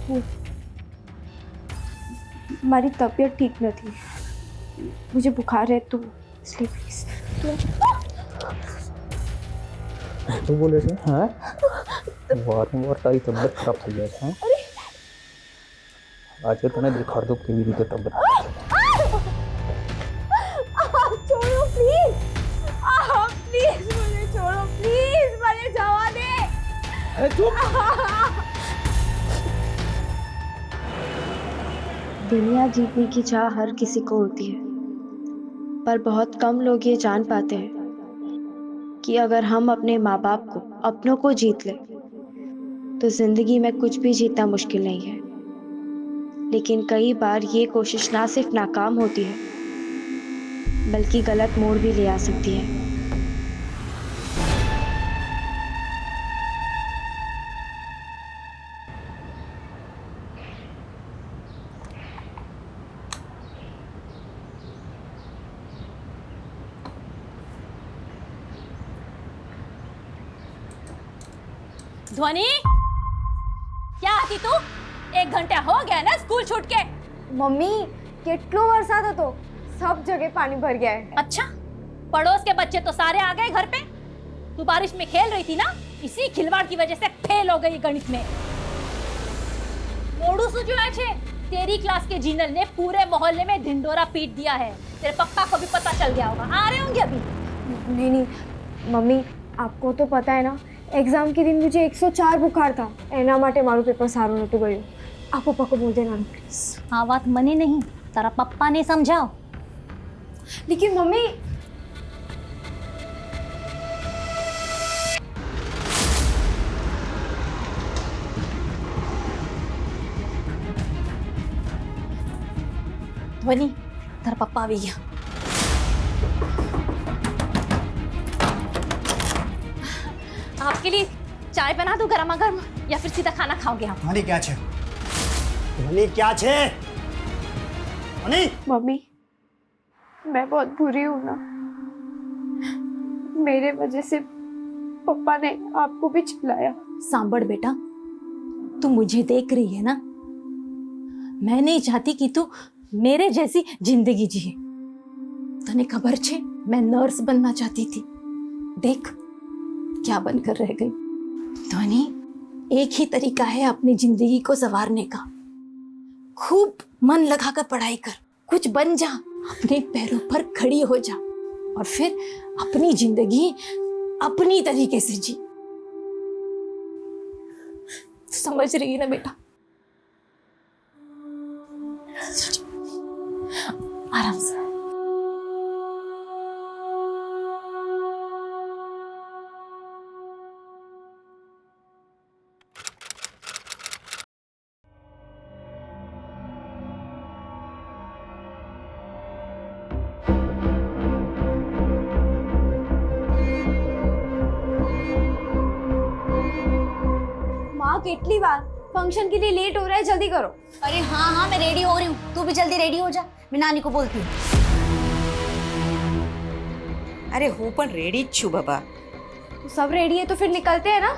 હું મારી તબિયત ઠીક નથી, मुझे बुखार है तो इसलिए प्लीज શું બોલે છે? હા, વારંવાર તારી તબિયત ખરાબ થઈ જાય છે. આજે તને દેખાડ દો કેવી રીતે તબિયત ખરાબ છે. छोड़ो प्लीज, प्लीज मुझे छोड़ो प्लीज, मुझे जावा दे. અરે ચૂપ. दुनिया जीतने की चाह हर किसी को होती है, पर बहुत कम लोग ये जान पाते हैं कि अगर हम अपने माँ बाप को, अपनों को जीत ले तो जिंदगी में कुछ भी जीतना मुश्किल नहीं है. लेकिन कई बार ये कोशिश ना सिर्फ नाकाम होती है बल्कि गलत मोड़ भी ले आ सकती है. ध्वनि, क्या હતી તું? 1 ઘંટા हो गया ना स्कूल छूट के. मम्मी કેટલો વરસાદ હતો, सब जगह पानी भर गया है. अच्छा, पड़ोस के बच्चे तो सारे आ गए घर पे. तू बारिश में खेल रही थी ना, इसी खिलवाड़ की वजह से फेल हो गई गणित में. मोड़ू सुजुआ छे, तेरी क्लास के जीनल ने पूरे मोहल्ले में ढिंडोरा पीट दिया है. तेरे पप्पा को भी पता चल गया होगा, आ रहे होंगे अभी. नहीं मम्मी, आपको तो पता है ना, एग्जाम के दिन मुझे 104 बुखार था, एना माटे मारू पेपर सारू नतु गयो. आप पप्पा को बोल देना प्लीज. आ बात मने नहीं, तारा पप्पा ने समझाओ. लेकिन मम्मी, ध्वनि, तारा पप्पा आ गया. आपके लिए चाय बना दूं गरमा गर्म, या फिर सीधा खाना खाओगे आप? ધ્વનિ ક્યાં છે? ધ્વનિ ક્યાં છે? ધ્વનિ, मम्मी मैं बहुत बुरी हूँ ना, मेरे वजह से पापा ने आपको भी चिल्लाया. सांभड़ बेटा, तू मुझे देख रही है ना, मैं नहीं चाहती कि तू मेरे जैसी जिंदगी जिए. तने खबर छे, मैं नर्स बनना चाहती थी. देख क्या बनकर रह गई. ध्वनि, एक ही तरीका है अपनी जिंदगी को संवारने का. खूब मन लगाकर पढ़ाई कर, कुछ बन जा, अपने पैरों पर खड़ी हो जा और फिर अपनी जिंदगी अपनी तरीके से जी. समझ रही है ना बेटा? आराम से. माँ कितनी बार, फंक्शन के लिए लेट हो रहा है, जल्दी करो. अरे हाँ हाँ, मैं रेडी हो रही हूँ, तू भी जल्दी रेडी हो जा. मैं नानी को बोलती हूँ. अरे હું પણ રેડી જ છું બાબા. तो सब रेडी है तो फिर निकलते हैं ना.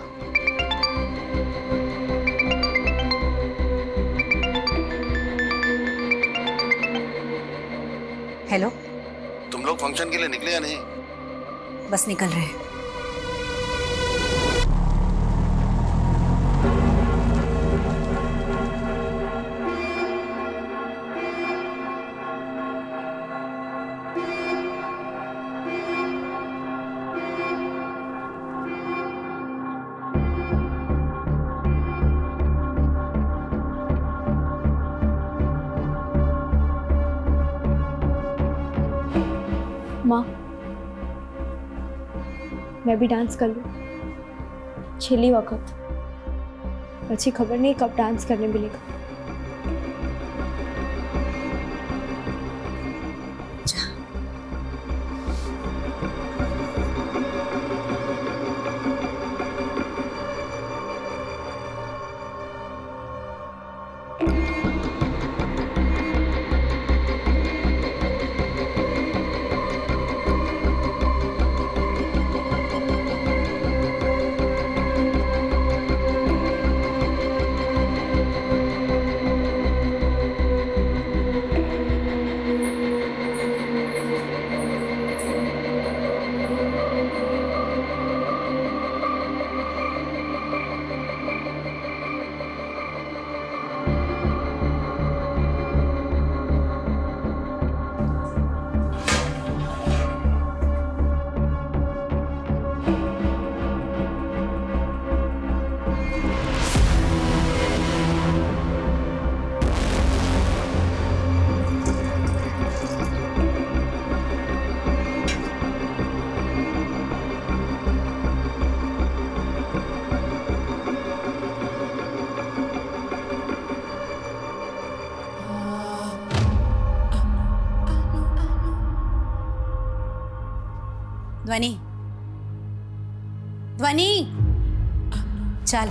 हेलो, तुम लोग फंक्शन के लिए निकले या नहीं? बस निकल रहे हैं. माँ, मैं भी डांस कर लूँ छेली वक्त. अच्छी खबर नहीं कब डांस करने मिलेगा. ध्वनि, ध्वनि, चल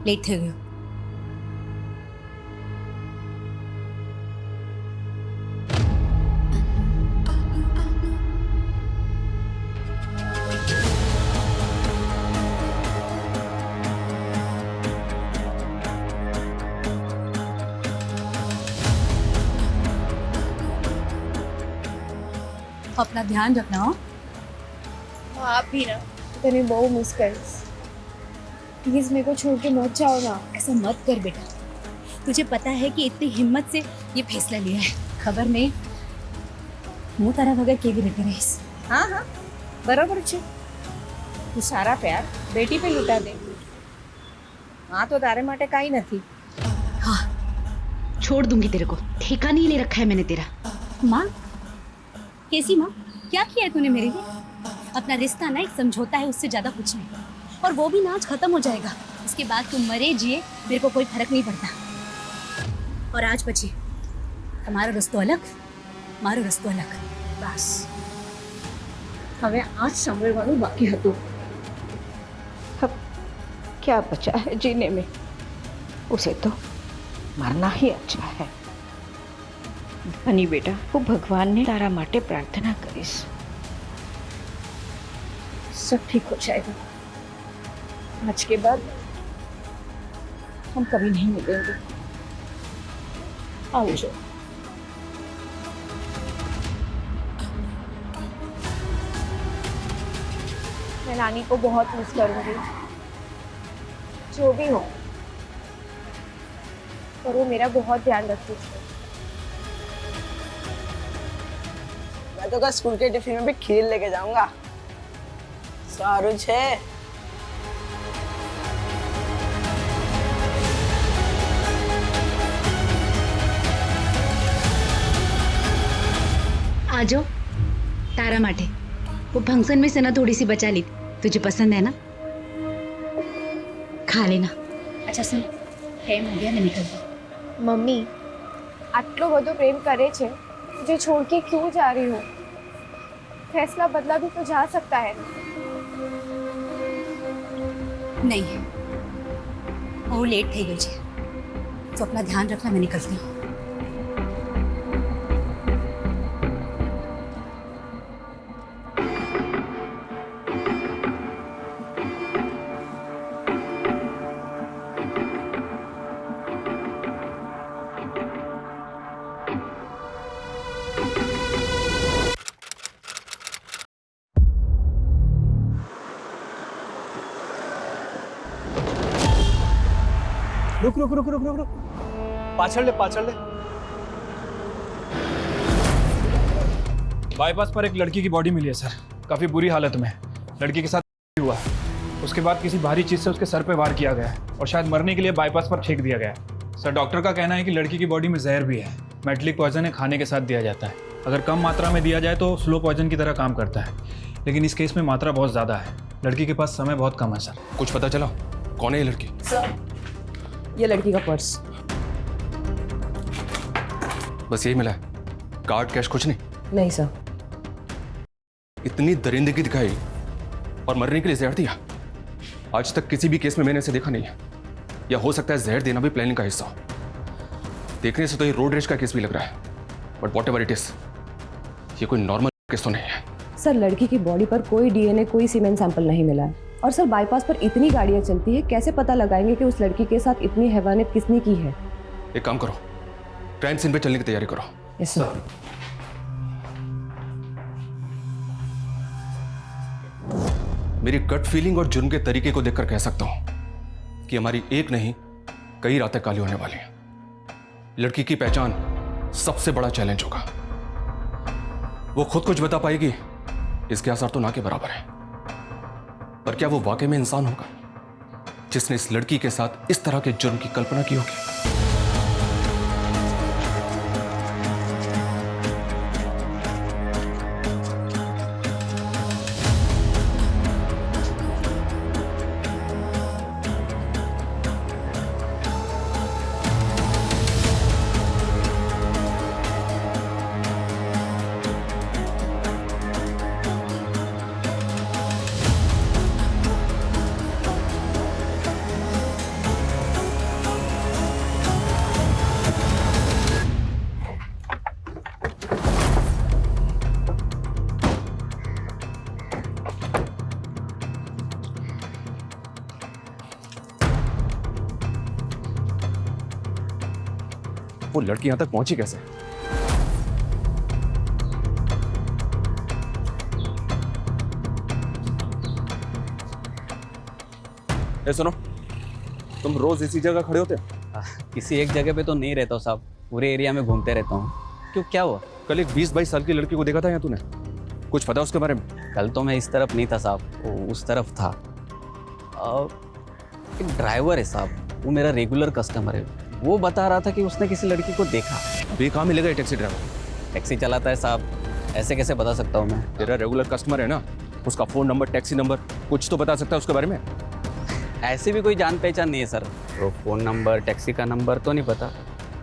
लेट થઈ ગયો. अपना ध्यान रखना हो. आप भी ना तने बहुत मिस करीस. प्लीज मेरे को छोड़ के मत जाओ ना. ऐसा मत कर बेटा. तुझे पता है कि इतनी हिम्मत से ये फैसला लिया है. खबर नहीं હું તારા વગર કેવી રીતે રહીશ. हाँ हाँ बराबर છે. તું સારા પ્યાર બેટી पे લૂંટા દે. हाँ तो तारे માટે કાઈ નથી. हाँ छोड़ दूंगी तेरे को. ठेका नहीं ले रखा है मैंने तेरा. माँ कैसी माँ? क्या किया है तूने मेरे लिए? अपना रिश्ता ना एक समझौता है, उससे ज्यादा कुछ नहीं. और वो भी ना आज खत्म हो जाएगा. इसके बाद तुम मरे जिए मेरे को कोई फर्क नहीं पड़ता. और आज પછી તમારો રસ્તો અલગ, મારો રસ્તો અલગ. બસ હવે આજ સાંભળવાનું બાકી હતું. अब क्या बचा है जीने में? उसे तो मरना ही अच्छा है. धनी बेटा, હું ભગવાનને તારા માટે પ્રાર્થના કરીશ. सब ठीक हो जाएगा. आज के बाद हम कभी नहीं मिलेंगे. आओ जो. मैं नानी को बहुत मिस करूंगी. जो भी हो, पर वो मेरा बहुत ध्यान रखती थी. मैं तो कल स्कूल के टिफिन में भी खीर लेके जाऊंगा. सारू छे. आ जाओ. तारा माटे वो फंक्शन में से ना थोड़ी सी बचा ली. तुझे पसंद है ना? खा लेना. अच्छा सुन, टाइम हो गया, मैं निकलती. मम्मी આટલો બધો પ્રેમ કરે છે, मुझे छोड़ के क्यों जा रही हो? फैसला बदला भी तो जा सकता है. नहीं वो लेट થઈ ગઈ છે, तो अपना ध्यान रखना. मैं निकलती हूँ. रुक रुक रुक रुक रुक रुक. पाछड़ ले, पाछड़ ले. बाईपास पर एक लड़की की बॉडी मिली है सर. काफी बुरी हालत में. लड़की के साथ हुआ. उसके बाद किसी भारी चीज से उसके सर पे वार किया गया है और शायद मरने के लिए बाईपास पर फेंक दिया गया है. सर डॉक्टर का कहना है कि लड़की की बॉडी में जहर भी है. मेटलिक पॉइजन है, खाने के साथ दिया जाता है. अगर कम मात्रा में दिया जाए तो स्लो पॉइजन की तरह काम करता है, लेकिन इस केस में मात्रा बहुत ज़्यादा है. लड़की के पास समय बहुत कम है सर. कुछ पता चला कौन है ये लड़की? सर ये लड़की का पर्स. बस यही मिला है? कार्ड कैश कुछ नहीं? नहीं सर. इतनी दरिंदगी दिखाई और मरने के लिए जहर दिया. आज तक किसी भी केस में मैंने इसे देखा नहीं है. या हो सकता है जहर देना भी प्लानिंग का हिस्सा हो. देखने से तो ये रोड रेज का केस भी लग रहा है. But what ever it is, ये कोई नॉर्मल केस तो नहीं है. सर लड़की की बॉडी पर कोई डीएनए, कोई सीमेन सैंपल नहीं मिला है. और सर बाईपास पर इतनी गाड़ियां चलती है, कैसे पता लगाएंगे कि उस लड़की के साथ इतनी हैवानियत किसने की है? एक काम करो, क्राइम सीन पे चलने की तैयारी करो. Yes sir. मेरी गट फीलिंग और जुर्म के तरीके को देखकर कह सकता हूं कि हमारी एक नहीं कई रातें काली होने वाली हैं. लड़की की पहचान सबसे बड़ा चैलेंज होगा. वो खुद कुछ बता पाएगी इसके आसार तो ना के बराबर है. पर क्या वो वाकई में इंसान होगा जिसने इस लड़की के साथ इस तरह के जुर्म की कल्पना की होगी? वो लड़की यहां तक पहुंची कैसे? ए सुनो, तुम रोज इसी जगह खड़े होते हो? किसी एक जगह पे तो नहीं रहता हूँ साहब, पूरे एरिया में घूमते रहता हूँ। क्यों, क्या हुआ? कल एक 20-22 साल की लड़की को देखा था यहाँ तूने, कुछ पता उसके बारे में? कल तो मैं इस तरफ नहीं था साहब, वो उस तरफ था। एक ड्राइवर है साहब, वो मेरा रेगुलर कस्टमर है, वो बता रहा था कि उसने किसी लड़की को देखा। अभी कहाँ मिलेगा ये टैक्सी ड्राइवर? टैक्सी चलाता है साहब, ऐसे कैसे बता सकता हूँ मैं? तेरा रेगुलर कस्टमर है ना, उसका फोन नंबर, टैक्सी नंबर कुछ तो बता सकता है उसके बारे में? ऐसी भी कोई जान पहचान नहीं है सर, वो फ़ोन नंबर, टैक्सी का नंबर तो नहीं पता,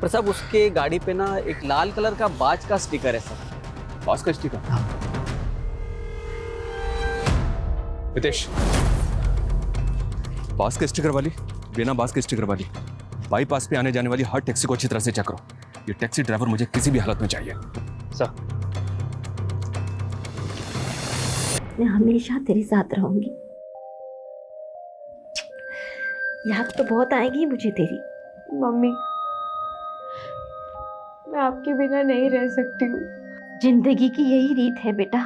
पर साहब उसके गाड़ी पे ना एक लाल कलर का बाज का स्टिकर है सर। बाज का स्टिकर? हितेश, बाज के स्टिकर वाली, बिना बाज के स्टिकर वाली, बाईपास पे आने जाने वाली हर टैक्सी को अच्छी तरह से चेक करो। ये टैक्सी ड्राइवर मुझे किसी भी हालत में चाहिए। सर, मैं हमेशा तेरे साथ रहूंगी। याद तो बहुत आएगी मुझे तेरी। मम्मी, मैं आपके बिना नहीं रह सकती हूँ। जिंदगी की यही रीत है बेटा,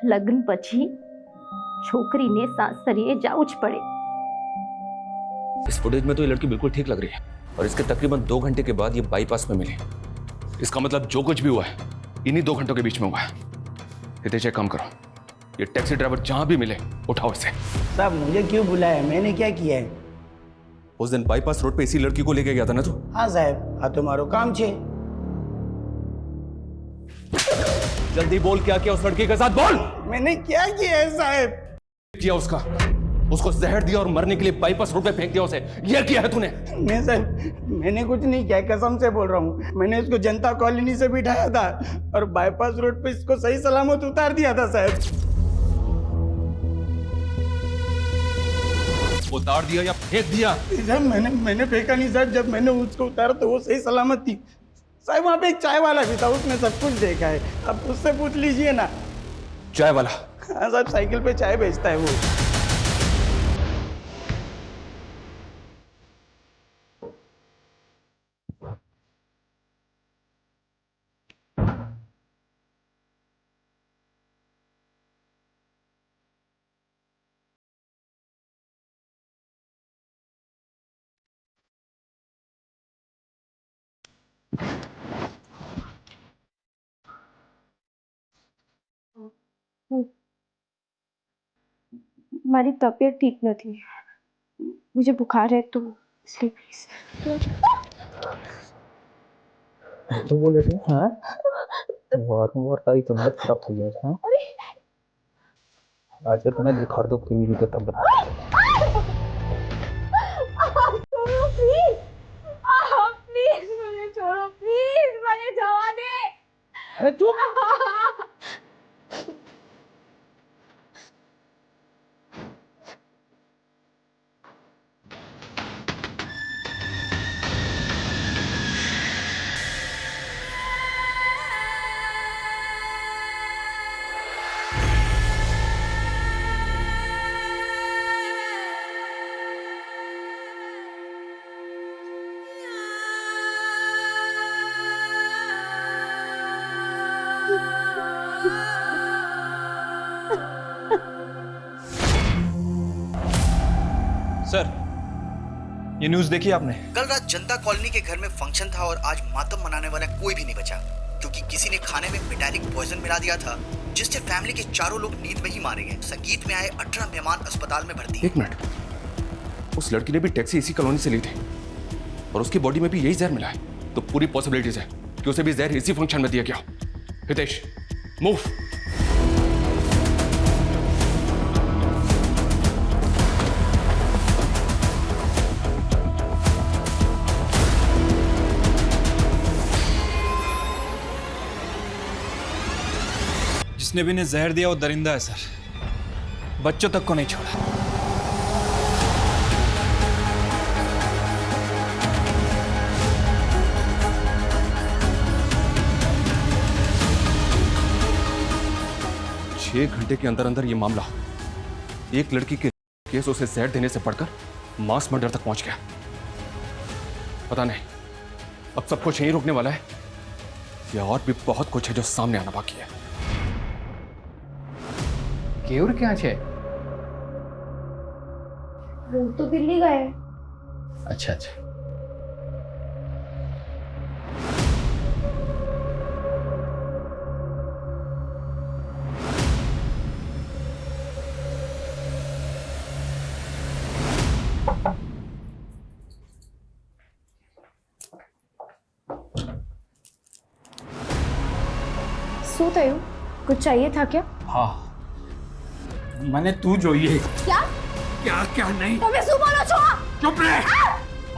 लग्न पछी छोकरी ने सासरिये जाउच पड़े। इस फुटेज में तो ये लड़की बिल्कुल ठीक लग रही है, और इसके तकरीबन 2 घंटे के बाद ये बाईपास में मिली। इसका मतलब जो कुछ भी हुआ है इन्हीं 2 घंटों के बीच में हुआ है। हितेश, एक काम करो, ये टैक्सी ड्राइवर जहां भी मिले उठाओ इसे। साहब मुझे क्यों बुलाया, मैंने क्या किया है? उस दिन बाईपास रोड पे इसी लड़की को लेके गया था ना तू? हाँ साहब, हाँ तुम्हारो काम छे। जल्दी बोल, क्या किया उस लड़की के साथ? बोल। मैंने क्या किया है साहब? किया उसको जहर दिया और मरने के लिए बाईपास रोड पे फेंक दिया उसे, यह किया है तूने? नहीं साहब, मैंने कुछ नहीं किया, कसम से बोल रहा हूँ। मैंने इसको जनता कॉलोनी से बिठाया था और बाईपास रोड पे इसको सही सलामत उतार दिया था साहब। उतार दिया या फेंक दिया? साहब मैंने फेंका नहीं साहब, जब मैंने उसको उतारा तो वो सही सलामत थी साहब। वहाँ पे एक चाय वाला भी था, उसने सब कुछ देखा है, अब उससे पूछ लीजिए ना। चाय वाला? हाँ साहब, साइकिल पे चाय बेचता है वो। हमारी तबीयत ठीक न थी, मुझे बुखार है तो इसलिए प्लीज। तो बोले थे हाँ, वार तारी तो बहुत खराब हो गया था। आज तुम्हें दिखा दो टीवी भी, तब बता। प्लीज मुझे छोड़ो, प्लीज मुझे जवा दे। अरे चुप। सर, ये न्यूज़ देखी आपने? कल रात जनता कॉलोनी के घर में फंक्शन था और आज मातम मनाने वाला कोई भी नहीं बचा, क्योंकि किसी ने खाने में मेटालिक पॉइजन मिला दिया था, जिससे फैमिली के चारों लोग नींद में ही मारे गए। संगीत में आए 18 मेहमान अस्पताल में भर्ती। एक मिनट, उस लड़की ने भी टैक्सी इसी कॉलोनी से ली थी और उसकी बॉडी में भी यही जहर मिला है, तो पूरी पॉसिबिलिटीज है कि उसे भी जहर इसी फंक्शन में दिया गया। हितेश, मूव। जिसने भी इन्हें जहर दिया वो दरिंदा है सर, बच्चों तक को नहीं छोड़ा। छह घंटे के अंदर अंदर ये मामला एक लड़की के केस उसे जहर देने से बढ़कर मास मर्डर तक पहुंच गया। पता नहीं अब सब कुछ यहीं रुकने वाला है या और भी बहुत कुछ है जो सामने आना बाकी है? केवर क्या है? वो तो दिल्ली गए। अच्छा अच्छा। શું થયું? कुछ चाहिए था क्या? हाँ, मैंने तू जो ये क्या क्या क्या नहीं। તમે શું બોલો છો? चुप रहे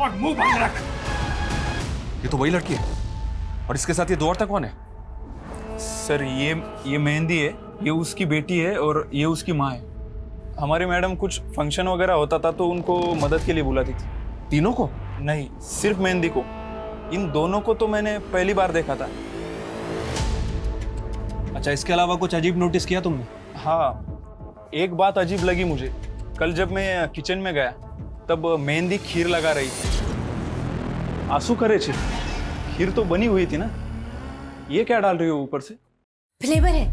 और मुंह बंद रख। ये तो वही लड़की है और इसके साथ ये दो औरतें कौन है? सर ये मेहंदी है, ये उसकी बेटी है और ये उसकी माँ है। हमारी मैडम कुछ फंक्शन वगैरह होता था तो उनको मदद के लिए बुलाती थी। तीनों को? नहीं, सिर्फ मेहंदी को। इन दोनों को तो मैंने पहली बार देखा था। अच्छा, इसके अलावा कुछ अजीब नोटिस किया तुमने? हाँ, एक बात अजीब लगी मुझे। कल जब मैं किचन में गया तब मेहंदी खीर लगा रही थी। आंसू करे छे, खीर तो बनी हुई थी ना, ये क्या डाल रही हो ऊपर से? फ्लेवर है,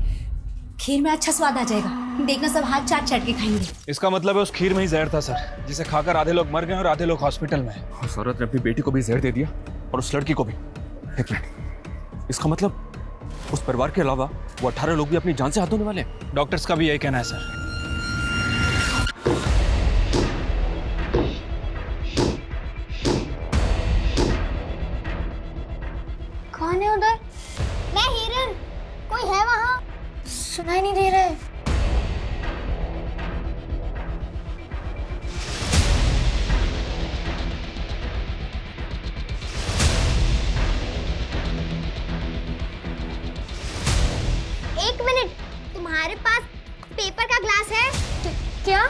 खीर में अच्छा स्वाद आ जाएगा। देखना सब हाथ चाट चाट के खाएंगे। इसका मतलब है उस खीर में ही जहर था सर, जिसे खाकर आधे लोग मर गए और आधे लोग हॉस्पिटल में हैं। उस औरत ने अपनी बेटी को भी जहर दे दिया और उस लड़की को भी। एक मिनट, इसका मतलब उस परिवार के अलावा वो 18 लोग भी अपनी जान से हाथ धोने वाले हैं? डॉक्टर्स का भी यही कहना है सर। कौन है उधर? मैं हिरन। कोई है वहाँ? सुनाई नहीं दे रहा है। एक मिनट, तुम्हारे पास पेपर का ग्लास है? क्या?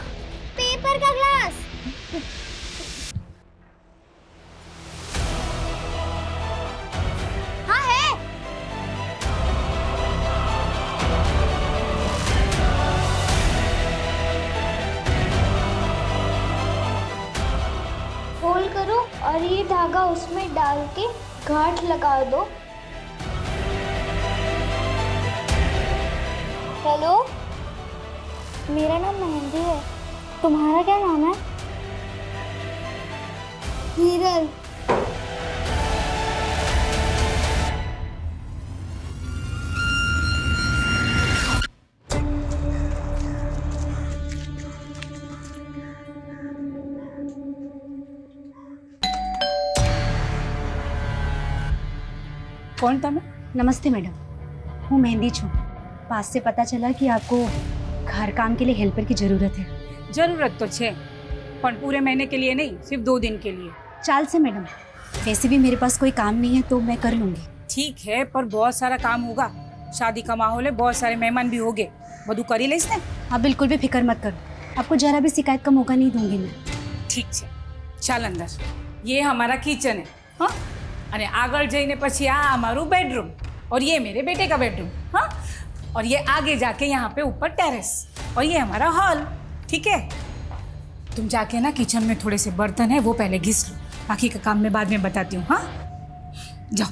पेपर का ग्लास। हाँ है। फोल्ड करो और ये धागा उसमें डाल के गांठ लगा दो। हेलो, मेरा नाम मेहंदी है। तुम्हारा क्या नाम है? हिरल। कौन था मैं? नमस्ते मैडम, हूँ मेहंदी छू। पास से पता चला कि आपको घर काम के लिए हेल्पर की जरूरत है। जरूरत तो छे, पर पूरे महीने के लिए नहीं, सिर्फ 2 दिन के लिए। चाल से मैडम, वैसे भी मेरे पास कोई काम नहीं है तो मैं कर लूंगी। ठीक है, पर बहुत सारा काम होगा। शादी का माहौल है, बहुत सारे मेहमान भी होंगे। बधु करी ले इसने? आप बिल्कुल भी फिक्र मत करो, आपको जरा भी शिकायत का मौका नहीं दूंगी मैं। ठीक है, चल अंदर। ये हमारा किचन है, हाँ? अरे आगे जाइने पछी आ हमारू बेडरूम और ये मेरे बेटे का बेडरूम, हाँ? और ये आगे जाके यहाँ पे ऊपर टेरेस और ये हमारा हॉल, ठीक है? तुम जाके ना किचन में थोड़े से बर्तन है वो पहले घिस लो, बाकी का काम मैं बाद में बताती हूँ, हाँ? जाओ।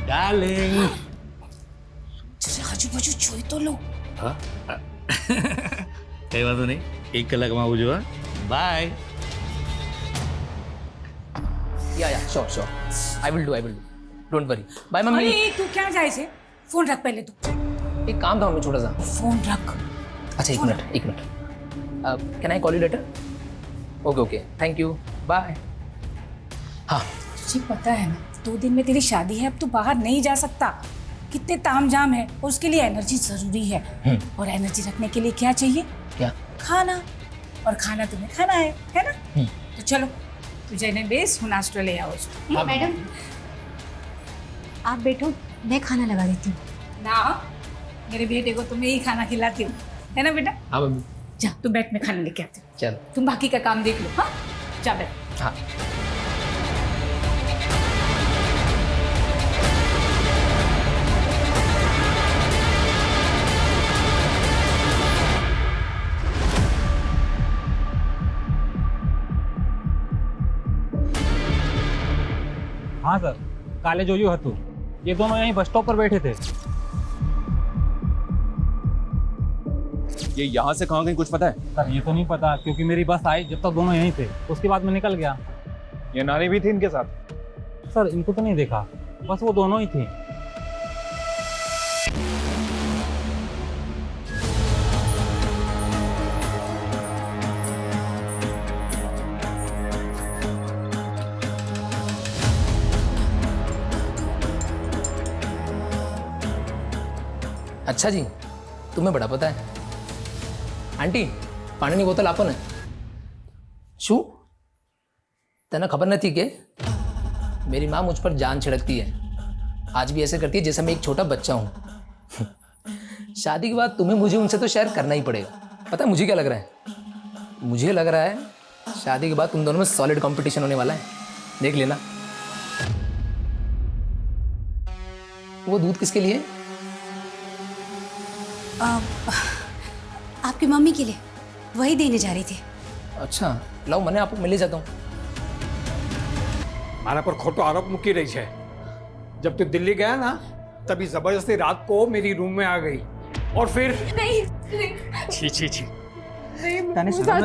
डार्लिंग, आजू बाजू જોઈ તો લો। हाँ कई बात नहीं, 1 કલાકમાં આવું જો। બાય। या sure I will do don't worry bye mummy. अरे तू क्या जाए छे? फोन रख पहले तू। एक काम था मम्मी छोटा सा। फोन रख। अच्छा एक minute can I call you later? Okay thank you bye. हाँ तुझे पता है ना 2 दिन में तेरी शादी है, अब तू बाहर नहीं जा सकता। कितने तामझाम है और उसके लिए एनर्जी जरूरी है। और एनर्जी रखने के लिए क्या चाहिए? क्या? खाना। और खाना तुम्हें खाना है ना? तो चलो तुझे ने बेस हूँ नाश्ता ले आओ। मैडम आप बैठो, मैं खाना लगा देती हूँ। ना, मेरे बेटे को तो मैं ही खाना खिलाती हूँ, है ना बेटा? हाँ मम्मी। जा तू बैठ, में खाना लेके आती हूँ। चलो तुम बाकी का काम देख लो, हाँ? जा बैठ। हाँ। हाँ सर, काले जोजू हतू, ये दोनों यहीं बस स्टॉप पर बैठे थे। ये यहाँ से कहाँ गई कुछ पता है? सर ये तो नहीं पता, क्योंकि मेरी बस आई जब तक दोनों यहीं थे, उसके बाद मैं निकल गया। ये नानी भी थी इनके साथ? सर इनको तो नहीं देखा, बस वो दोनों ही थे। अच्छा जी, तुम्हें बड़ा पता है। आंटी, पानी की बोतल आपो ने। शू तने खबर नहीं थी कि मेरी माँ मुझ पर जान छिड़कती है। आज भी ऐसे करती है जैसे मैं एक छोटा बच्चा हूँ। शादी के बाद तुम्हें मुझे उनसे तो शेयर करना ही पड़ेगा। पता है मुझे क्या लग रहा है? मुझे लग रहा है शादी के बाद तुम दोनों में सॉलिड कंपटीशन होने वाला है। देख लेना। वो दूध किसके लिए? आपकी मम्मी के लिए, वही देने जा रही थी। अच्छा, लाओ मैंने आपको मिल जाता हूँ। मारा पर खोटो आरोप मुकी रही है। जब तू दिल्ली गया ना, तभी जबरदस्ती रात को मेरी रूम में आ गई और फिर नहीं। छी छी छी। मैंने ऐसा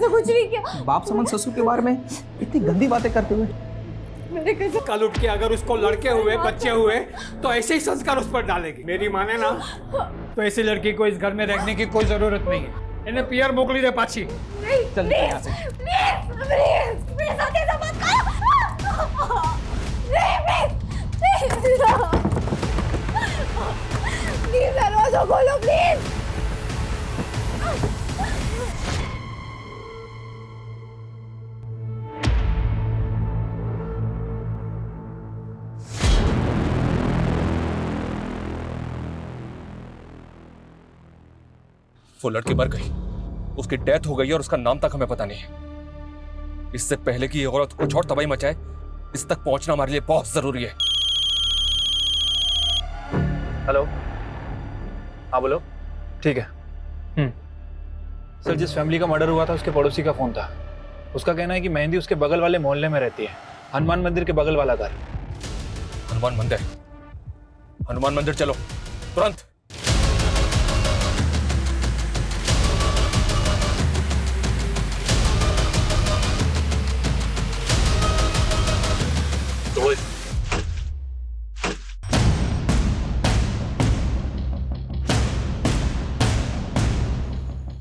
कुछ नहीं किया। बाप समझ ससुर के बारे में इतनी गंदी बातें करते हुए। कल उठ के अगर उसको लड़के हुए बच्चे हुए तो ऐसे ही संस्कार उस पर डालेगी। मेरी माने ना तो ऐसी लड़की को इस घर में रखने की कोई जरूरत नहीं है। इन्हें पियर मोकली दे पाची। चल निकल यहाँ से। प्लीज दरवाजा खोलो प्लीज। वो लड़की मर गई, उसकी डेथ हो गई और उसका नाम तक हमें पता नहीं है। इससे पहले कि ये औरत कुछ और तबाही मचाए, इस तक पहुंचना हमारे लिए बहुत जरूरी है। हेलो, हाँ बोलो। ठीक है। सर, जिस फैमिली का मर्डर हुआ था उसके पड़ोसी का फोन था। उसका कहना है कि मेहंदी उसके बगल वाले मोहल्ले में रहती है, हनुमान मंदिर के बगल वाला घर। हनुमान मंदिर? हनुमान मंदिर चलो तुरंत।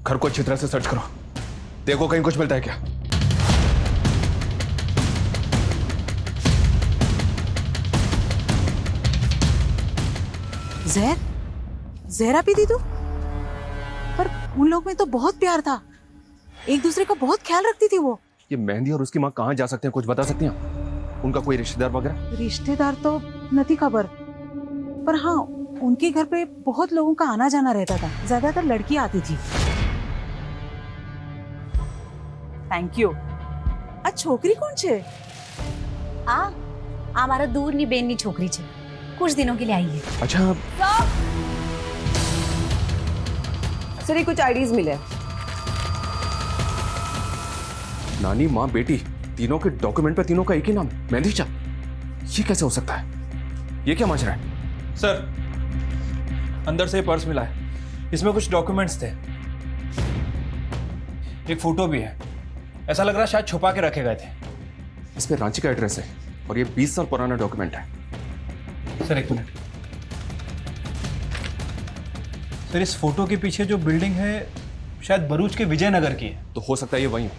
घर को अच्छी तरह से सर्च करो, देखो कहीं कुछ मिलता है क्या। जहरा पी थी तू? पर उन लोग में तो बहुत प्यार था, एक दूसरे का बहुत ख्याल रखती थी वो। ये मेहंदी और उसकी माँ कहाँ जा सकते हैं, कुछ बता सकती हैं? उनका कोई रिश्तेदार वगैरह? रिश्तेदार तो नहीं खबर, पर हाँ उनके घर पे बहुत लोगों का आना जाना रहता था, ज्यादातर लड़की आती थी। Thank you. आ छोकरी कौन छे? हमारा दूर बेननी छोकरी छे, कुछ दिनों के लिए आई है। अच्छा सर, ये कुछ आईडीज मिले। नानी, माँ, बेटी, तीनों के डॉक्यूमेंट पे तीनों का एक ही नाम, मेहंदी चा। ये कैसे हो सकता है? ये क्या माजरा है? सर, अंदर से पर्स मिला है, इसमें कुछ डॉक्यूमेंट्स थे, एक फोटो भी है। ऐसा लग रहा है शायद छुपा के रखे गए थे। इसमें रांची का एड्रेस है और ये 20 साल पुराना डॉक्यूमेंट है। सर एक मिनट। सर, इस फोटो के पीछे जो बिल्डिंग है शायद भरूच के विजयनगर की है। तो हो सकता है ये वही हो।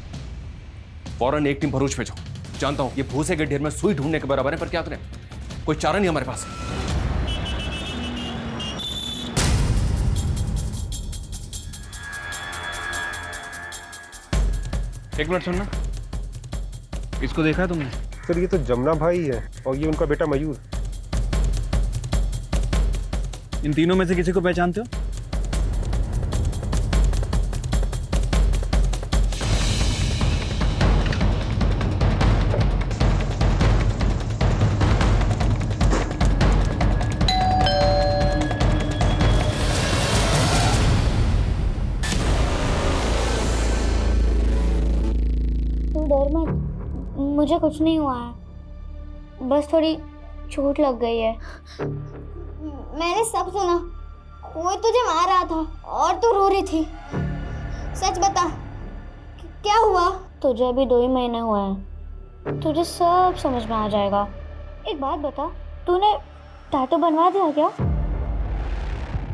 फौरन एक टीम भरूच भेजो। जानता हूं ये भूसे के ढेर में सुई ढूंढने के बराबर है, पर क्या करें, कोई चारा नहीं हमारे पास। एक मिनट सुनना, इसको देखा है तुमने? सर ये तो जमुना भाई है और ये उनका बेटा मयूर। इन तीनों में से किसी को पहचानते हो? तू डर मत, मुझे कुछ नहीं हुआ है। बस थोड़ी चोट लग गई है। मैंने सब सुना, कोई तुझे मार रहा था और तू रो रही थी। सच बता, क्या हुआ? तुझे अभी 2 ही महीने हुए हैं, तुझे सब समझ में आ जाएगा। एक बात बता, तूने टैटू बनवा दिया क्या?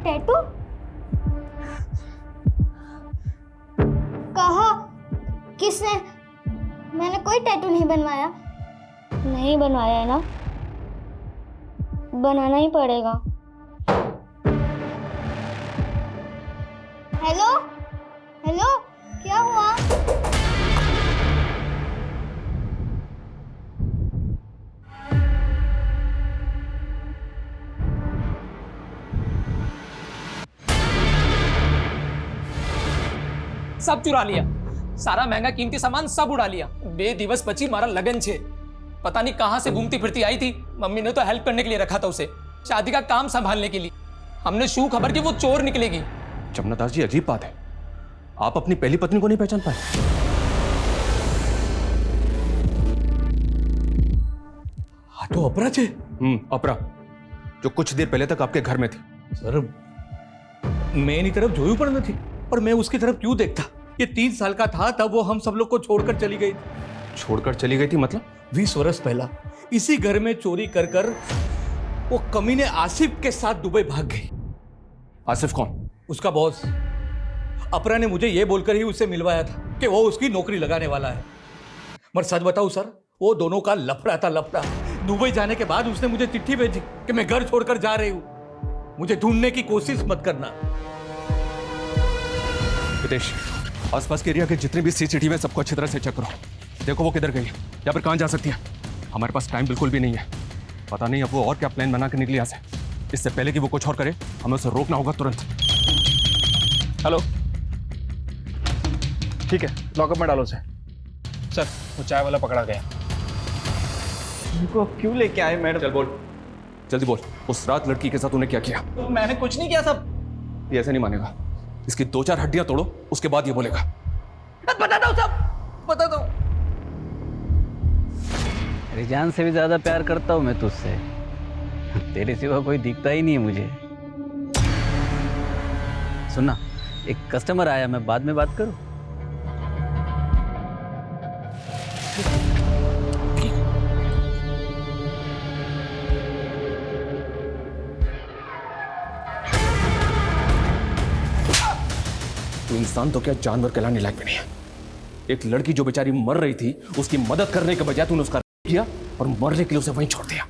टैटू? कहा? किसने? मैंने कोई टैटू नहीं बनवाया। नहीं बनवाया है ना? बनाना ही पड़ेगा। हेलो हेलो, क्या हुआ? सब चुरा लिया, सारा महंगा कीमती सामान सब उड़ा लिया। बेदिवस बची मारा लगन छे। पता नहीं कहां से घूमती फिरती आई थी। मम्मी ने तो हेल्प करने के लिए रखा था उसे, शादी का काम संभालने के लिए। हमने शू खबर की वो चोर निकलेगी। जमुना दास जी, अजीब बात है, आप अपनी पहली पत्नी को नहीं पहचान पाए? हाँ तो अपरा छे। अपरा, जो कुछ देर पहले तक आपके घर में थी। सर, मैं एनी तरफ जोयू पण नहीं थी, और मैं उसकी तरफ क्यों देखता? ये 3 साल का था तब वो हम सब लोग को छोड़कर चली गई। छोड़कर चली गई थी मतलब? 20 वर्ष पहला इसी घर में चोरी कर कर वो कमीने आसिफ के साथ दुबई भाग गई। आसिफ कौन? उसका बॉस। अपरा ने मुझे ये बोलकर ही उससे मिलवाया था कि वो उसकी नौकरी लगाने वाला है। मगर सच बताऊं सर, वो दोनों का लफड़ा था, लफड़ा। दुबई जाने के बाद उसने मुझे चिट्ठी भेजी कि मैं घर छोड़कर जा रही हूं, मुझे ढूंढने की कोशिश मत करना। विदेश, आसपास के एरिया के जितने भी सीसीटीवी है सबको अच्छी तरह से चेक करो। देखो वो किधर गई है या फिर कहां जा सकती है। हमारे पास टाइम बिल्कुल भी नहीं है। पता नहीं अब वो और क्या प्लान बना के निकली यहाँ से। इससे पहले कि वो कुछ और करे, हमें उसे रोकना होगा तुरंत। हेलो, ठीक है, लॉकअप में डालो उसे। सर, वो चाय वाला पकड़ा गया। इनको क्यों लेके आए मैडम? चल बोल, जल्दी बोल, उस रात लड़की के साथ तूने क्या किया? तो मैंने कुछ नहीं किया सब। ये ऐसे नहीं मानेगा। इसकी 2-4 हड्डियां तोड़ो, उसके बाद ये बोलेगा। बता दो सब, बता दो। तेरी जान से भी ज्यादा प्यार करता हूं मैं तुझसे। तेरे सिवा कोई दिखता ही नहीं है मुझे। सुनना, एक कस्टमर आया, मैं बाद में बात करूं? तू इंसान तो क्या जानवर कहलाने लायक भी नहीं है। एक लड़की जो बेचारी मर रही थी, उसकी मदद करने के बजाय तूने उसका किया और मरने के लिए उसे वहीं छोड़ दिया।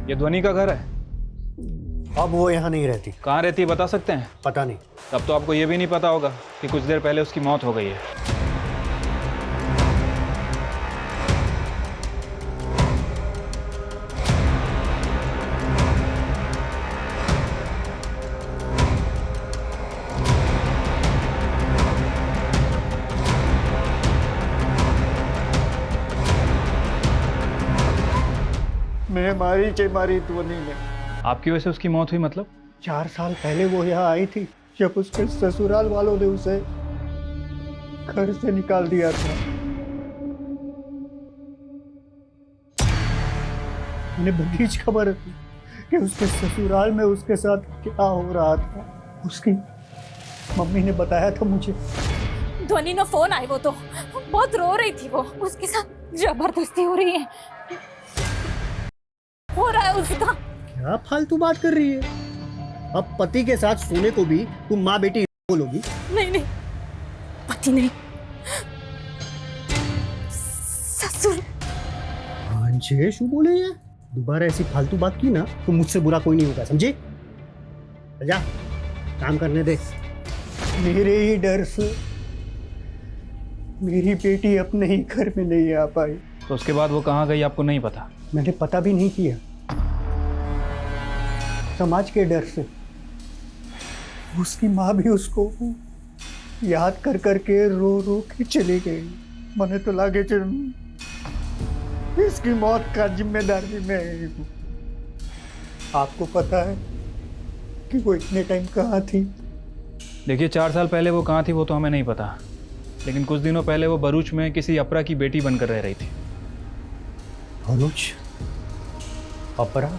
ये ध्वनि का घर है? अब वो यहाँ नहीं रहती। कहाँ रहती है बता सकते हैं? पता नहीं। तब तो आपको ये भी नहीं पता होगा कि कुछ देर पहले उसकी मौत हो गई है। मैं मारी ध्वनि ने। आपकी वजह से उसकी मौत हुई मतलब? 4 साल पहले वो यहाँ आई थी, जब उसके ससुराल वालों ने उसे घर से निकाल दिया था। मैंने बड़ी खबर थी कि उसके ससुराल में उसके साथ क्या हो रहा था। उसकी मम्मी ने बताया था मुझे। ध्वनि ने फोन आए, वो तो बहुत रो रही थी। वो उसके साथ जबरदस्ती हो रही है, हो रहा है उसका। क्या फालतू बात कर रही है? अब पति के साथ सोने को भी तुम माँ बेटी बोलोगी? नहीं नहीं, पति नहीं, ससुर। शू बोले ये? दोबारा ऐसी फालतू बात की ना तो मुझसे बुरा कोई नहीं होगा, समझे? जा काम करने दे। मेरे ही डर से मेरी बेटी अपने ही घर में नहीं आ पाई। तो उसके बाद वो कहाँ गई आपको नहीं पता? मैंने पता भी नहीं किया, समाज के डर से। उसकी माँ भी उसको याद कर करके रो रो के चली गई। मैंने तो लागे इसकी मौत का जिम्मेदार भी मैं ही हूँ। आपको पता है कि वो इतने टाइम कहाँ थी? देखिए 4 साल पहले वो कहाँ थी वो तो हमें नहीं पता, लेकिन कुछ दिनों पहले वो भरूच में किसी अपरा की बेटी बनकर रह रही थी। भरूच? अपरा?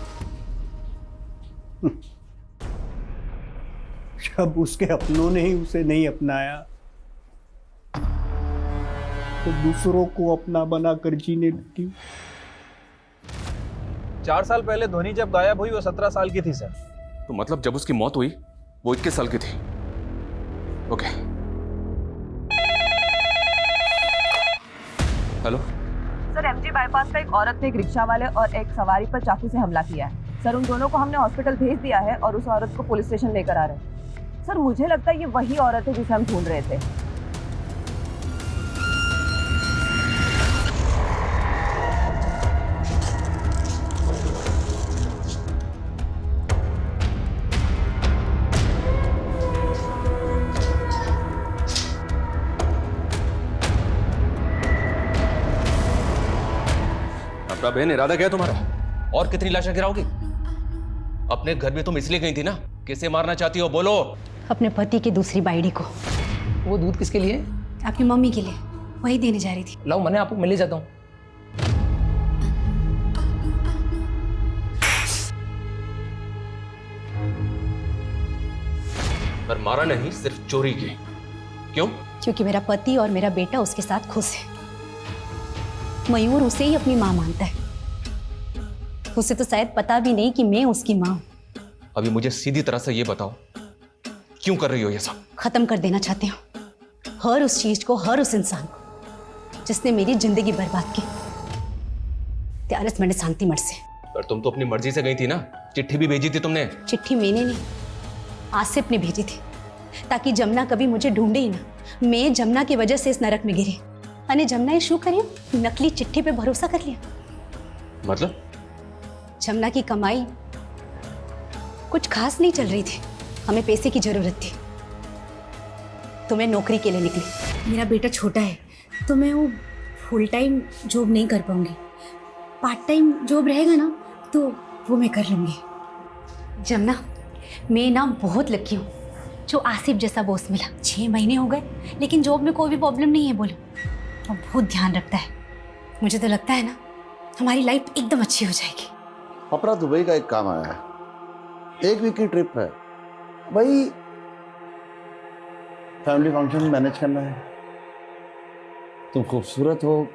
जब उसके अपनों ने ही उसे नहीं अपनाया तो दूसरों को अपना बनाकर जीने लगी। 4 साल पहले धोनी जब गायब हुई वो 17 साल की थी सर। तो मतलब जब उसकी मौत हुई वो 21 साल की थी। Okay. Hello sir, MG bypass पर एक औरत ने एक रिक्शा वाले और एक सवारी पर चाकू से हमला किया है। सर, उन दोनों को हमने हॉस्पिटल भेज दिया है और उस औरत को पुलिस स्टेशन लेकर आ रहे हैं। सर, मुझे लगता है ये वही औरत है जिसे हम ढूंढ रहे थे। अपना बहन, इरादा क्या है तुम्हारा? और कितनी लाशें गिराओगी? अपने घर में तुम इसलिए गई थी ना, किसे मारना चाहती हो बोलो? अपने पति की दूसरी बाइडी को। वो दूध किसके लिए? आपकी मम्मी के लिए, वही देने जा रही थी। लाओ, मैंने आपको मिल ही जाता हूँ। पर मारा नहीं, सिर्फ चोरी की। क्यों? क्योंकि मेरा पति और मेरा बेटा उसके साथ खुश है। मयूर उसे ही अपनी माँ मानता है। उसे तो शायद पता भी नहीं कि मैं उसकी माँ हूं। अभी मुझे सीधी तरह से ये बताओ, क्यों कर रही हो ये सब? खत्म कर देना चाहती हूँ हर उस चीज को, हर उस इंसान को जिसने मेरी जिंदगी बर्बाद की। त्यारस मैंने शांति मठ से। पर तुम तो अपनी मर्जी से गई थी ना, चिट्ठी भी भेजी थी तुमने। चिट्ठी मैंने नहीं, आसिफ ने भेजी थी, ताकि जमुना कभी मुझे ढूंढे ही ना। मैं जमुना की वजह से इस नरक में गिरी। अने जमुना ये शू करियो? नकली चिट्ठी पे भरोसा कर लिया। मतलब? जमुना की कमाई कुछ खास नहीं चल रही थी, हमें पैसे की जरूरत थी, तो मैं नौकरी के लिए निकली। मेरा बेटा छोटा है तो मैं वो फुल टाइम जॉब नहीं कर पाऊंगी। पार्ट टाइम जॉब रहेगा ना तो वो मैं कर लूंगी। जमुना, मैं ना बहुत लकी हूँ जो आसिफ जैसा बॉस मिला। 6 महीने हो गए लेकिन जॉब में कोई भी प्रॉब्लम नहीं है बोलो, और बहुत ध्यान रखता है। मुझे तो लगता है ना हमारी लाइफ एकदम अच्छी हो जाएगी। अपरा दुबई का एक काम आया है, 1 वीक की ट्रिप है, वही फैमिली फंक्शन मैनेज करना है। तुम खूबसूरत हो,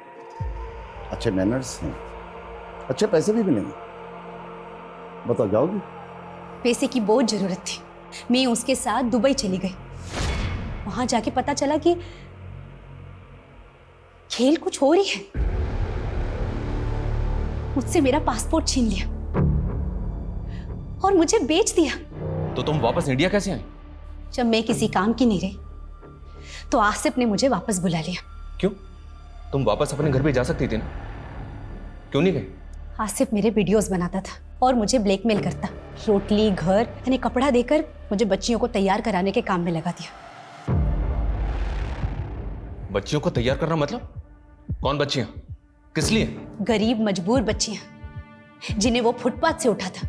अच्छे मैनर्स हैं, अच्छे पैसे भी मिलेंगे। बताओ, जाओगी? पैसे की बहुत जरूरत थी। मैं उसके साथ दुबई चली गई। वहां जाके पता चला कि खेल कुछ हो रही है। मुझसे मेरा पासपोर्ट छीन लिया और मुझे बेच दिया। तो तुम वापस इंडिया कैसे आई? जब मैं किसी काम की नहीं रही तो आसिफ ने मुझे वापस बुला लिया। क्यों? तुम वापस अपने घर भी जा सकती थी ना, क्यों नहीं गई? आसिफ मेरे वीडियोस बनाता था और मुझे ब्लैकमेल करता। रोटली, घर यानी कपड़ा देकर मुझे बच्चियों को तैयार कराने के काम में लगा दिया। बच्चियों को तैयार करना मतलब? कौन बच्चियां? किस लिए? गरीब मजबूर बच्चियां जिन्हें वो फुटपाथ से उठा था,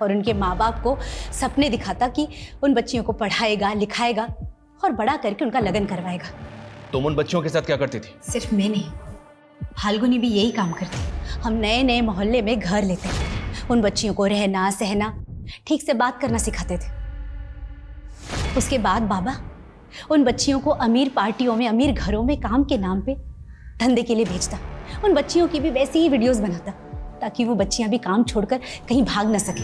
और उनके माँ बाप को सपने दिखाता कि उन बच्चियों को पढ़ाएगा, लिखाएगा और बड़ा करके उनका लगन करवाएगा। तुम उन बच्चियों के साथ क्या करती थी? सिर्फ मैं नहीं, फाल्गुनी भी यही काम करती। हम नए नए मोहल्ले में घर लेते, उन बच्चियों को रहना सहना, ठीक से बात करना सिखाते थे। उसके बाद बाबा उन बच्चियों को अमीर पार्टियों में, अमीर घरों में काम के नाम पे धंधे के लिए भेजता। उन बच्चियों की भी वैसी ही वीडियोस बनाता ताकि वो बच्चियां भी काम छोड़कर कहीं भाग न सके।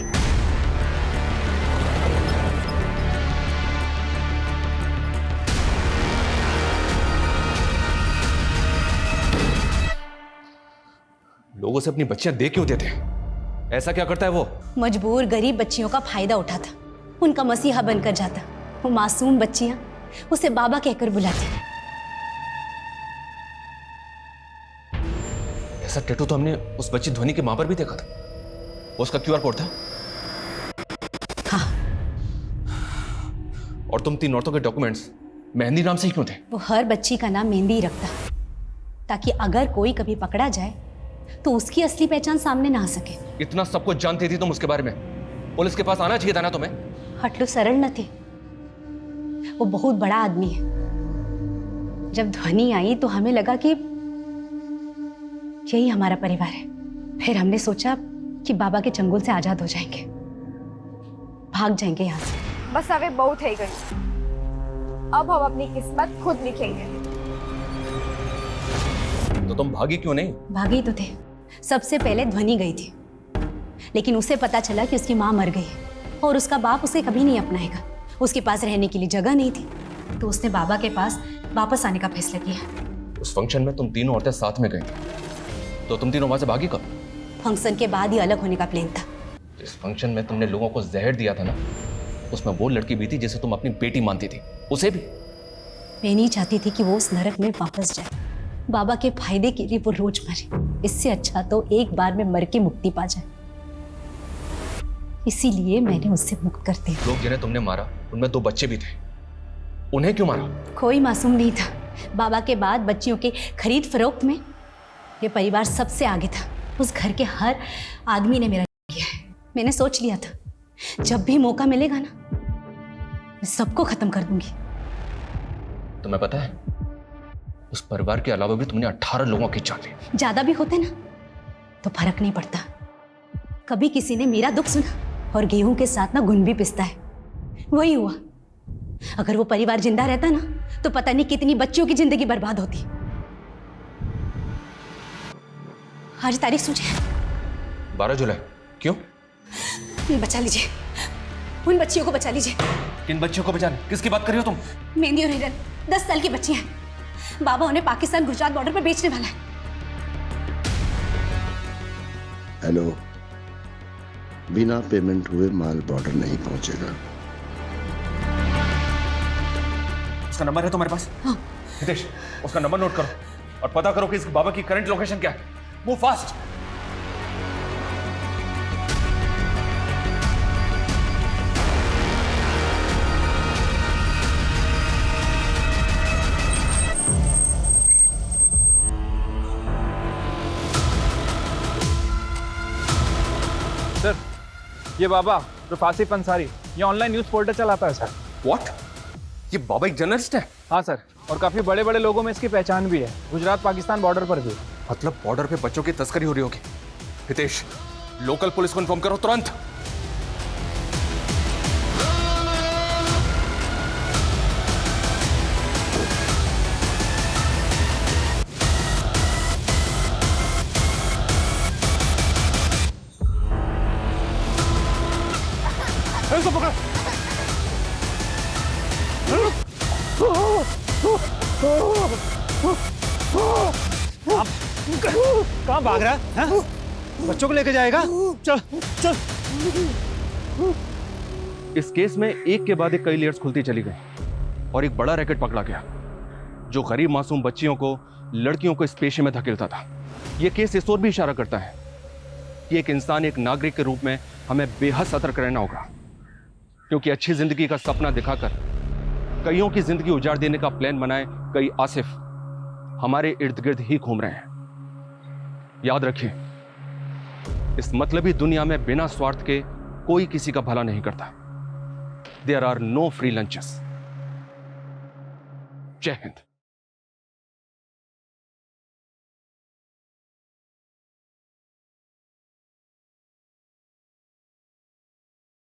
लोगों से अपनी बच्चियां दे क्यों देते हैं? ऐसा क्या करता है वो? मजबूर गरीब बच्चियों का फायदा उठाता, उनका मसीहा बनकर जाता। वो मासूम बच्चियां उसे बाबा कहकर बुलाती। ऐसा टैटू तो हमने उस बच्ची ध्वनि के मां पर भी देखा था। वो उसका क्यूआर कोड था। हाँ। और तुम 3 औरतों के डॉक्यूमेंट्स मेहंदी नाम से ही क्यों थे? वो हर बच्ची का नाम मेहंदी ही रखता, ताकि अगर कोई कभी पकड़ा जाए तो उसकी असली पहचान सामने ना आ सके। इतना सब कुछ जानती थी तुम उसके बारे में, पुलिस के पास आना चाहिए था ना तुम्हें। हटलू सरल न थे, वो बहुत बड़ा आदमी है। जब ध्वनि आई तो हमें लगा कि यही हमारा परिवार है। फिर हमने सोचा कि बाबा के चंगुल से आजाद हो जाएंगे, भाग जाएंगे यहाँ से। बस હવે બહુ થઈ ગયું, अब हम अपनी किस्मत खुद लिखेंगे। तो तुम भागी क्यों नहीं? भागी तो थे। सबसे पहले ध्वनि गई थी, लेकिन उसे पता चला कि उसकी माँ मर गई है और उसका बाप उसे कभी नहीं अपनाएगा। उसके पास रहने के लिए जगह नहीं थी, तो उसने बाबा के पास वापस आने का फैसला किया। उस फंक्शन में तुम तीनों औरतें साथ में गई, तो तुम तीनों वहां से भागी कब? फंक्शन के बाद ही अलग होने का प्लान था। इस फंक्शन में तुमने लोगों को जहर दिया था ना, उसमें वो लड़की भी थी जिसे तुम अपनी बेटी मानती थी, उसे भी। मैं नहीं चाहती थी कि वो उस नरक में वापस जाए। बाबा के फायदे के लिए वो रोज मरे, इससे अच्छा तो एक बार में मर के मुक्ति पा जाए। इसीलिए मैंने उससे मुक्त कर दिया। लोग जिन्हें तुमने मारा उनमें 2 बच्चे भी थे, उन्हें क्यों मारा? कोई मासूम नहीं था। बाबा के बाद बच्चियों के खरीद फरोख्त में ये परिवार सबसे आगे था। उस घर के हर आदमी ने मेरा किया है। मैंने सोच लिया था जब भी मौका मिलेगा ना, मैं सबको खत्म कर दूंगी। तुम्हें पता है, उस परिवार के अलावा भी तुमने 18 लोगों की जान ली। ज्यादा भी होते ना तो फर्क नहीं पड़ता। कभी किसी ने मेरा दुख सुना, और गेहूं के साथ ना घुन भी पिसता है, वही हुआ। अगर वो परिवार जिंदा रहता ना तो पता नहीं कितनी बच्चियों की जिंदगी बर्बाद होती। आज तारीख सोचिए, 12 जुलाई। क्यों? बचा लीजिए, उन बच्चियों को बचा लीजिए। किन बच्चियों को बचाने? किसकी बात कर रही हो तुम? मेहंदी और हिरन 10 साल की बच्ची हैं। बाबा उन्हें पाकिस्तान गुजरात बॉर्डर पर बेचने वाला है। हेलो, बिना पेमेंट हुए माल बॉर्डर नहीं पहुंचेगा। उसका नंबर है तुम्हारे पास? हाँ। हितेश, उसका नंबर नोट करो और पता करो कि इसके बाबा की करंट लोकेशन क्या है। Move fast. सर, ये बाबा सिर्फ आसिफ अंसारी, ये ऑनलाइन न्यूज पोर्टल चलाता है सर। व्हाट? ये बाबा एक जर्नलिस्ट है? हाँ सर, और काफी बड़े बड़े लोगों में इसकी पहचान भी है, गुजरात पाकिस्तान बॉर्डर पर भी। मतलब बॉर्डर पे बच्चों की तस्करी हो रही होगी। हितेश, लोकल पुलिस को इन्फॉर्म करो तुरंत। इसको पकड़ो। कहाँ भाग रहा है? बच्चों को लेके जाएगा? चल चल। इस केस में एक के बाद एक कई लेयर्स खुलती चली गई और एक बड़ा रैकेट पकड़ा गया जो गरीब मासूम बच्चियों को, लड़कियों को इस पेशे में धकेलता था। यह केस इस ओर भी इशारा करता है कि एक इंसान, एक नागरिक के रूप में हमें बेहद सतर्क रहना होगा, क्योंकि अच्छी जिंदगी का सपना दिखाकर कईयों की जिंदगी उजाड़ देने का प्लान बनाए कई आसिफ हमारे इर्द गिर्द ही घूम रहे हैं। याद रखिए, इस मतलबी दुनिया में बिना स्वार्थ के कोई किसी का भला नहीं करता। There are no free lunches. जय हिंद।